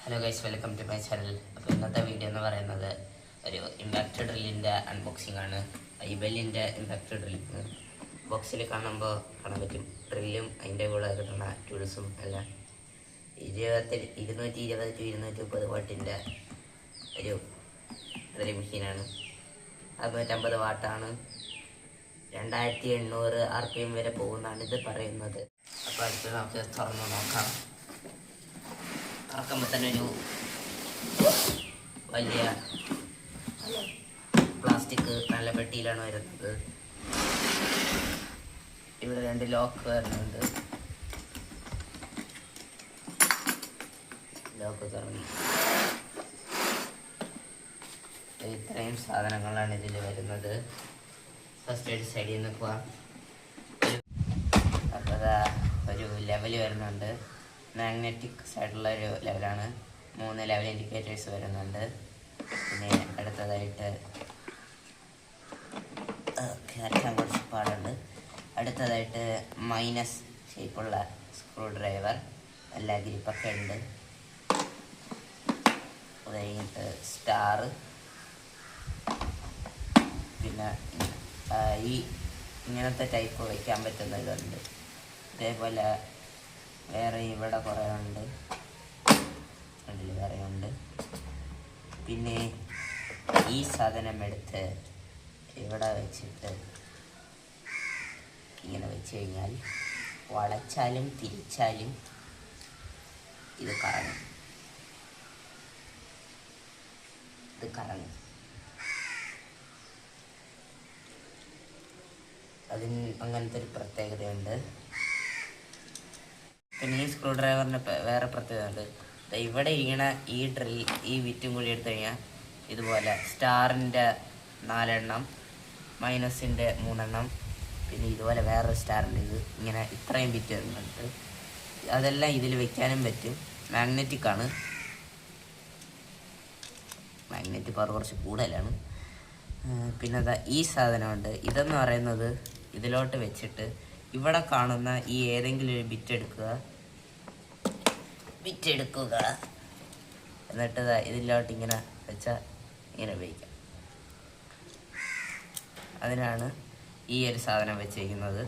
Hello guys, welcome to my channel. അപ്പോൾ ഇന്നത്തെ video എന്ന് പറയുന്നത് ഒരു ഇമ്പാക്റ്റ് ഡ്രില്ലിൻ്റെ അൺബോക്സിംഗ് ആണ്. ഐബെല്ലിൻ്റെ ഇമ്പാക്റ്റ് ഡ്രില്ലിങ് ബോക്സിൽ കാണാൻ പറ്റും. ഡ്രില്ലും അതിൻ്റെ കൂടെ കിട്ടുന്ന ടൂൾസും എല്ലാം 220 to 230 വാട്ടിൻ്റെ ഒരു ഡ്രില്ലിംഗ് മെഷീനാണ്. 150 വാട്ടാണ്. 2800 RPM വരെ പോകുന്നതാണ് ഇത് പറയുന്നത്. അപ്പോൾ അടുത്ത് നമുക്ക് തുറന്ന് നോക്കാം. തുറക്കുമ്പോൾ തന്നെ ഒരു വലിയ പ്ലാസ്റ്റിക് നല്ല പെട്ടിയിലാണ് വരുന്നത്. ഇവിടെ 2 ലോക്ക് വരുന്നുണ്ട്. ലോക്ക് തുറന്നു. ഇത്രയും സാധനങ്ങളാണ് ഇതിൽ വരുന്നത്. ഫസ്റ്റ് ഒരു സൈഡിൽ നിന്ന് പോവാം. അപ്പോൾ ഒരു ലെവൽ വരുന്നുണ്ട്. മാഗ്നറ്റിക് സൈഡുള്ള ഒരു ലെവലാണ്. 3 ലെവൽ ഇൻഡിക്കേറ്റേഴ്സ് വരുന്നുണ്ട്. പിന്നെ അടുത്തതായിട്ട് അരക്കാൻ കുറച്ച് പാടുണ്ട്. അടുത്തതായിട്ട് മൈനസ് ഷേപ്പുള്ള സ്ക്രൂ ഡ്രൈവർ, എല്ലാ ഗ്രിപ്പൊക്കെ ഉണ്ട്. അത് കഴിഞ്ഞിട്ട് സ്റ്റാർ, പിന്നെ ഈ ഇങ്ങനത്തെ ടൈപ്പ് വയ്ക്കാൻ പറ്റുന്ന ഇതുണ്ട്. ഇതേപോലെ വേറെ ഇവിടെ കുറേ ഉണ്ട്, അതിൽ വേറെ ഉണ്ട്. പിന്നെ ഈ സാധനം എടുത്ത് ഇവിടെ വെച്ചിട്ട് ഇങ്ങനെ വെച്ച് കഴിഞ്ഞാൽ വളച്ചാലും തിരിച്ചാലും ഇത് കറങ്ങും. അതിന് അങ്ങനത്തെ ഒരു പ്രത്യേകതയുണ്ട്. പിന്നെ ഈ സ്ക്രൂ ഡ്രൈവറിന് വേറെ പ്രത്യേകതയുണ്ട്. ഇവിടെ ഇരിക്കണ ഈ ഈ വിറ്റും കൂടി എടുത്തു കഴിഞ്ഞാൽ ഇതുപോലെ സ്റ്റാറിൻ്റെ 4 എണ്ണം, മൈനസിൻ്റെ 3 എണ്ണം, പിന്നെ ഇതുപോലെ വേറൊരു സ്റ്റാറിൻ്റെ ഇങ്ങനെ ഇത്രയും വിറ്റ് വരുന്നുണ്ട്. അതെല്ലാം ഇതിൽ വെക്കാനും പറ്റും. മാഗ്നറ്റിക് പവർ കുറച്ച് കൂടുതലാണ്. പിന്നെ ഈ സാധനമുണ്ട്. ഇതെന്ന് പറയുന്നത് ഇതിലോട്ട് വെച്ചിട്ട് ഇവിടെ കാണുന്ന ഈ ഏതെങ്കിലും ഒരു ബിറ്റ് എടുക്കുക, എന്നിട്ട് ഇതിലോട്ട് ഇങ്ങനെ വെച്ചാൽ ഇങ്ങനെ ഉപയോഗിക്കാം. അതിനാണ് ഈ ഒരു സാധനം വെച്ചിരിക്കുന്നത്.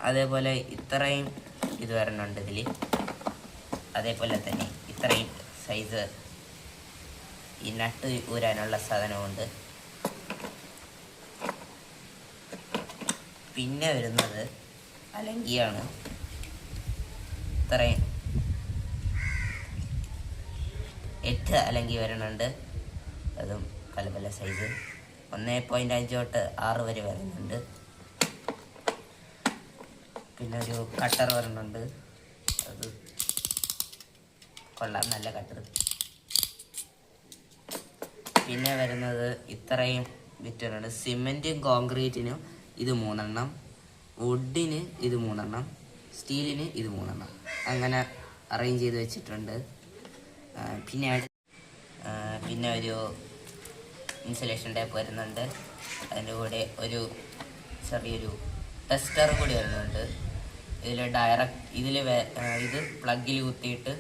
അതേപോലെ ഇത്രയും ഇത് വരുന്നുണ്ട് ഇതിൽ. അതേപോലെ തന്നെ ഇത്രയും സൈസ് ഈ നട്ട് ഊരാനുള്ള സാധനമുണ്ട്. പിന്നെ വരുന്നത് അലങ്കിയാണ്. ഇത്രയും 8 അലങ്കി വരുന്നുണ്ട്. അതും പല സൈസ് 1.5 തൊട്ട് 6 വരെ വരുന്നുണ്ട്. പിന്നെ ഒരു കട്ടർ വരുന്നുണ്ട്. അത് കൊള്ളാം, നല്ല കട്ടർ. പിന്നെ വരുന്നത് ഇത്രയും വിറ്റുണ്ട്. സിമെൻറ്റും കോൺക്രീറ്റിനും ഇത് 3 എണ്ണം, വുഡിന് ഇത് 3 എണ്ണം, സ്റ്റീലിന് ഇത് 3 എണ്ണം, അങ്ങനെ അറേഞ്ച് ചെയ്ത് വെച്ചിട്ടുണ്ട്. പിന്നെ ഒരു ഇൻസുലേഷൻ ടേപ്പ് വരുന്നുണ്ട്. അതിൻ്റെ കൂടെ ഒരു ചെറിയൊരു ടെസ്റ്റർ കൂടി വരുന്നുണ്ട്. ഇത് പ്ലഗിൽ കുത്തിയിട്ട്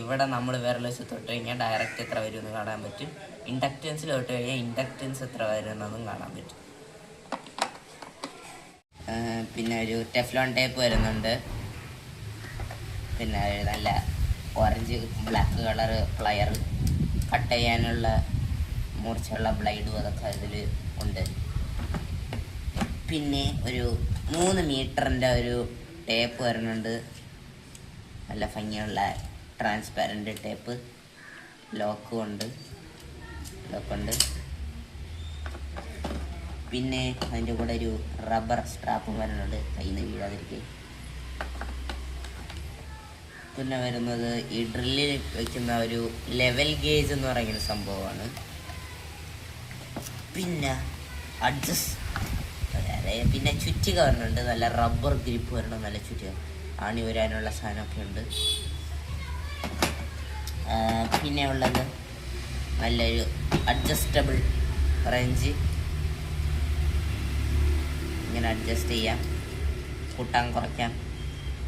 ഇവിടെ നമ്മൾ വിരൽ വെച്ച് തൊട്ട് കഴിഞ്ഞാൽ ഡയറക്റ്റ് എത്ര വരുമെന്ന് കാണാൻ പറ്റും. ഇൻഡക്റ്റൻസിൽ തൊട്ട് കഴിഞ്ഞാൽ ഇൻഡക്റ്റൻസ് എത്ര വരുമെന്നതും കാണാൻ പറ്റും. പിന്നെ ഒരു ടെഫ്ലോൺ ടേപ്പ് വരുന്നുണ്ട്. പിന്നെ നല്ല orange black colour player, cut ചെയ്യാനുള്ള മൂർച്ചയുള്ള ബ്ലേഡും അതൊക്കെ ഇതിൽ ഉണ്ട്. പിന്നെ ഒരു 3 മീറ്ററിൻ്റെ ഒരു ടേപ്പ് വരുന്നുണ്ട്. നല്ല ഭംഗിയുള്ള ട്രാൻസ്പാരൻ്റ് ടേപ്പ്. ലോക്കുണ്ട്. പിന്നെ അതിൻ്റെ കൂടെ ഒരു റബ്ബർ സ്ട്രാപ്പും വരുന്നുണ്ട്, കയ്യിൽ നിന്ന് വീഴാതിരിക്കുക. പിന്നെ വരുന്നത് ഈ ഡ്രില്ലിൽ വയ്ക്കുന്ന ഒരു ലെവൽ ഗേജ് എന്ന് പറയുന്ന സംഭവമാണ്. പിന്നെ പിന്നെ ചുറ്റിക വരുന്നുണ്ട്. നല്ല റബ്ബർ ഗ്രിപ്പ് വരണം, നല്ല ചുറ്റിക. ആണി വരാനുള്ള സാധനമൊക്കെ ഉണ്ട്. പിന്നെ ഉള്ളത് നല്ലൊരു അഡ്ജസ്റ്റബിൾ റേഞ്ച്. ഇങ്ങനെ അഡ്ജസ്റ്റ് ചെയ്യാം, കൂട്ടാൻ കുറയ്ക്കാം,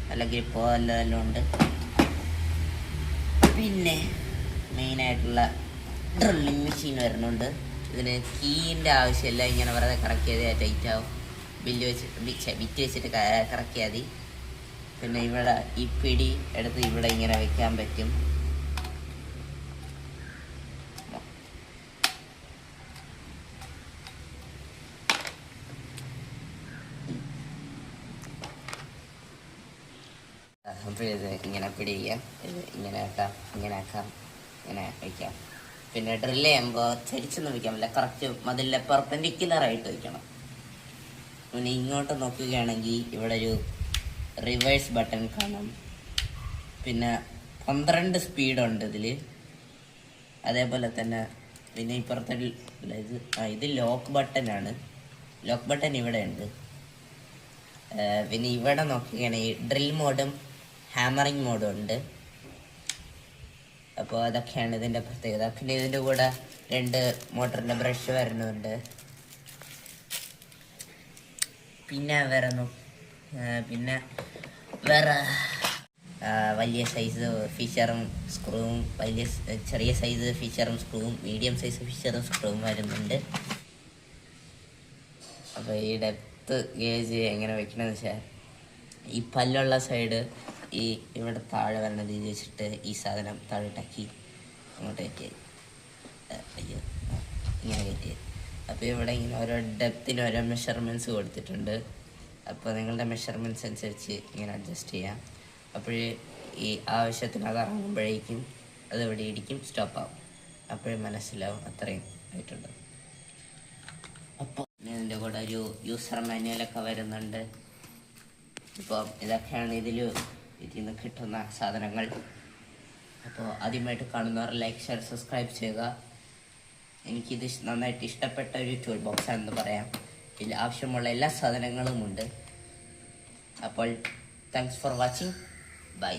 നല്ല ഗ്രിപ്പോ എല്ലാം ഉണ്ട്. പിന്നെ മെയിനായിട്ടുള്ള ഡ്രില്ലിങ് മെഷീൻ വരുന്നുണ്ട്. ഇതിന് കീയിൻ്റെ ആവശ്യമില്ല, ഇങ്ങനെ വെറുതെ കറക്റ്റ് ചെയ്താൽ ടൈറ്റ് ആവും. ബിറ്റ് വെച്ചിട്ട് കറക്കിയാൽ മതി. പിന്നെ ഇവിടെ ഈ പിടി എടുത്ത് ഇവിടെ ഇങ്ങനെ വെക്കാൻ പറ്റും. അപ്പോൾ ഇത് ഇങ്ങനെ പിടിക്കുക, ഇത് ഇങ്ങനെ ആക്കാം, ഇങ്ങനെ ആക്കാം, ഇങ്ങനെ വയ്ക്കാം. പിന്നെ ഡ്രില്ല് ചെയ്യുമ്പോൾ ചരിച്ചൊന്നും വയ്ക്കാൻ പറ്റില്ല, കറക്റ്റ് മതിലിലെ പെർപെൻഡിക്കുലറായിട്ട് വയ്ക്കണം. പിന്നെ ഇങ്ങോട്ട് നോക്കുകയാണെങ്കിൽ ഇവിടെ ഒരു റിവേഴ്സ് ബട്ടൺ കാണാം. പിന്നെ 12 സ്പീഡുണ്ട് ഇതിൽ. അതേപോലെ തന്നെ പിന്നെ ഇപ്പുറത്തെ ഇത് ലോക്ക് ബട്ടനാണ്. ലോക്ക് ബട്ടൺ ഇവിടെ ഉണ്ട്. പിന്നെ ഇവിടെ നോക്കുകയാണെങ്കിൽ ഡ്രിൽ മോഡും ഹാമറിങ് മോഡും ഉണ്ട്. അപ്പോൾ അതൊക്കെയാണ് ഇതിൻ്റെ പ്രത്യേകത. പിന്നെ ഇതിൻ്റെ കൂടെ 2 മോട്ടറിൻ്റെ ബ്രഷ് വരുന്നുണ്ട്. പിന്നെ പിന്നെ വേറെ വലിയ സൈസ് ഫിഷറും സ്ക്രൂവും, ചെറിയ സൈസ് ഫിഷറും സ്ക്രൂവും, മീഡിയം സൈസ് ഫിഷറും സ്ക്രൂവും വരുന്നുണ്ട്. അപ്പോൾ ഈ ഡെപ്ത് ഗേജ് എങ്ങനെ വെക്കണമെന്ന് വെച്ചാൽ, ഈ പല്ലുള്ള സൈഡ് ഈ ഇവിടെ താഴെ വരണ രീതി വെച്ചിട്ട് ഈ സാധനം താഴെ ഇട്ടാക്കി അങ്ങോട്ട് കയറ്റിയത്, അയ്യോ ഇങ്ങനെ കയറ്റിയത്. അപ്പോൾ ഇവിടെ ഇങ്ങനെ ഓരോ ഡെപ്തിന് ഓരോ മെഷർമെൻറ്റ്സ് കൊടുത്തിട്ടുണ്ട്. അപ്പോൾ നിങ്ങളുടെ മെഷർമെൻറ്റ്സ് അനുസരിച്ച് ഇങ്ങനെ അഡ്ജസ്റ്റ് ചെയ്യാം. അപ്പോഴേ ഈ ആവശ്യത്തിന് അത് ഇറങ്ങുമ്പോഴേക്കും അത് ഇവിടെ ഇടിക്കും, സ്റ്റോപ്പാവും. അപ്പോഴേ മനസ്സിലാവും അത്രയും ആയിട്ടുണ്ട്. അപ്പോൾ ഇതിൻ്റെ കൂടെ ഒരു യൂസർ മാനുവലൊക്കെ വരുന്നുണ്ട്. ഇപ്പോൾ ഇതൊക്കെയാണ് ഇതിൽ നിന്ന് കിട്ടുന്ന സാധനങ്ങൾ. അപ്പോൾ ആദ്യമായിട്ട് കാണുന്നവർ ലൈക്ക്, ഷെയർ, സബ്സ്ക്രൈബ് ചെയ്യുക. എനിക്കിത് നന്നായിട്ട് ഇഷ്ടപ്പെട്ട ഒരു ടൂൾ ബോക്സ് ആണെന്ന് പറയാം. ഇതിൽ ആവശ്യമുള്ള എല്ലാ സാധനങ്ങളും ഉണ്ട്. അപ്പോൾ താങ്ക്സ് ഫോർ വാച്ചിങ്. ബൈ.